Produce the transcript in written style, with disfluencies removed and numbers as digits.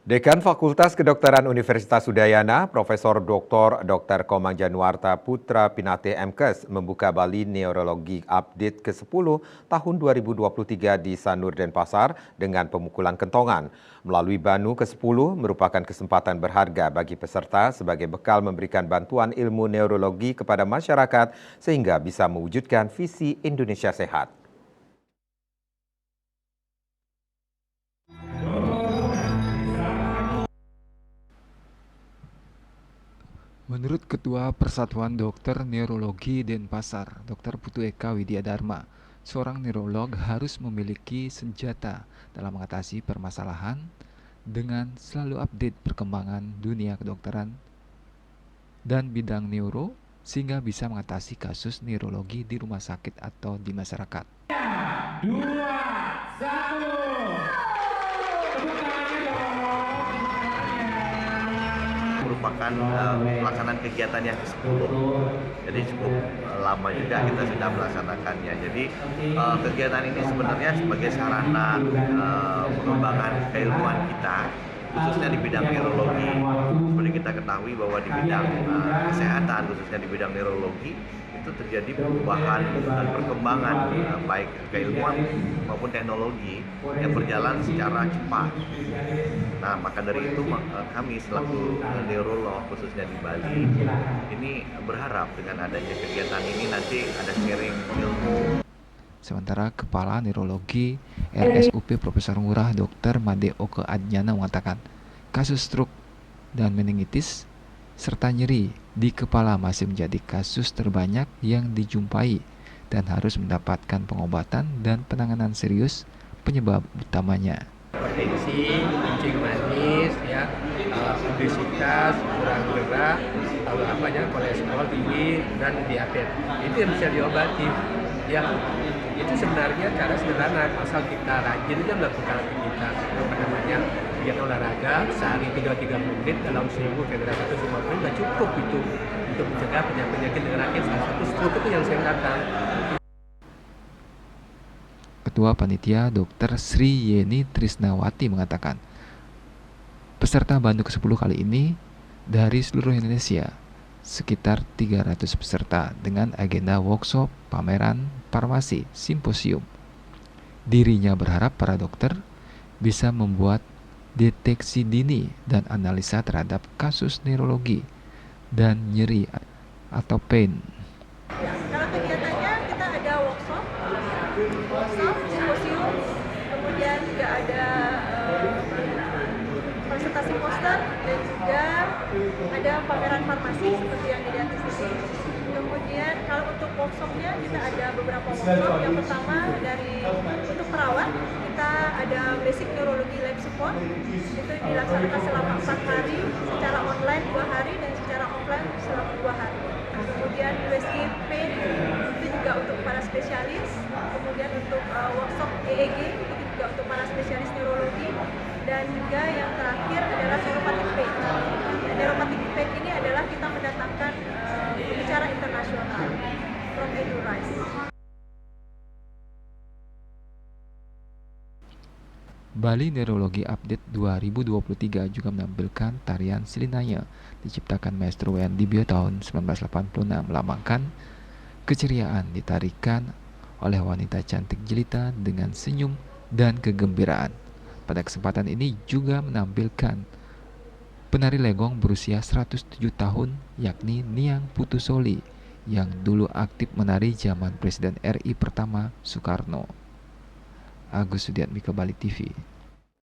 Dekan Fakultas Kedokteran Universitas Udayana, Profesor Dr. Komang Januarta Putra Pinate MKes membuka Bali Neurologi Update ke-10 tahun 2023 di Sanur Denpasar dengan pemukulan kentongan. Melalui Banu ke-10 merupakan kesempatan berharga bagi peserta sebagai bekal memberikan bantuan ilmu neurologi kepada masyarakat sehingga bisa mewujudkan visi Indonesia sehat. Menurut Ketua Persatuan Dokter Neurologi Denpasar, Dr. Putu Eka Widyadharma, seorang neurolog harus memiliki senjata dalam mengatasi permasalahan dengan selalu update perkembangan dunia kedokteran dan bidang neuro sehingga bisa mengatasi kasus neurologi di rumah sakit atau di masyarakat. 2, 1. Merupakan pelaksanaan kegiatan yang ke-10. Jadi cukup lama juga kita sudah melaksanakannya. Jadi kegiatan ini sebenarnya sebagai sarana pengembangan keilmuan kita, khususnya di bidang neurologi. Seperti kita ketahui bahwa di bidang kesehatan, khususnya di bidang neurologi, itu terjadi perubahan dan perkembangan baik keilmuan maupun teknologi yang berjalan secara cepat. Nah, maka dari itu kami selaku neurolog khususnya di Bali ini berharap dengan adanya kegiatan ini nanti ada sharing ilmu. Sementara Kepala Neurologi RSUP Profesor Ngurah Dr. Made Oke Adnyana mengatakan, kasus stroke dan meningitis serta nyeri di kepala masih menjadi kasus terbanyak yang dijumpai dan harus mendapatkan pengobatan dan penanganan serius penyebab utamanya. Hipertensi, kencing manis, obesitas, kurang gerak, kolesterol tinggi dan diabetes. Itu yang bisa diobati. Ya, itu sebenarnya cara sederhana, asal kita rajin aja melakukan aktivitas kegiatan olahraga sehari 30 menit dalam seminggu kira-kira 150 menit nggak cukup itu untuk mencegah penyakit penyakit salah satu stroke itu yang saya datang. Ketua Panitia Dr. Sri Yeni Trisnawati mengatakan, peserta Banu ke-10 kali ini dari seluruh Indonesia, sekitar 300 peserta dengan agenda workshop, pameran, farmasi, simposium. Dirinya berharap para dokter bisa membuat deteksi dini dan analisa terhadap kasus neurologi dan nyeri atau pain. Kalau kegiatannya kita ada workshop, simposium, kemudian juga ada presentasi poster dan juga ada pameran farmasi seperti yang dilihat di sini. Kemudian kalau untuk workshopnya kita ada beberapa workshop. Yang pertama untuk perawat kita ada basic neurologi life support, itu dilaksanakan selama 4 hari secara online 2 hari dan secara offline selama 2 hari. Kemudian USG pain itu juga untuk para spesialis. Kemudian untuk workshop EEG itu juga untuk para spesialis neurologi. Dan juga yang terakhir adalah neuropathic pain. Neuropathic pain ini adalah kita mendatangkan pembicara internasional from Edurice. Bali Neurologi Update 2023 juga menampilkan tarian Silinaya diciptakan Maestro Wayan Dibyo tahun 1986 melambangkan keceriaan ditarikan oleh wanita cantik jelita dengan senyum dan kegembiraan. Pada kesempatan ini juga menampilkan penari legong berusia 107 tahun yakni Niang Putusoli yang dulu aktif menari zaman Presiden RI pertama Soekarno. Agus Sudiatmika, Bali TV.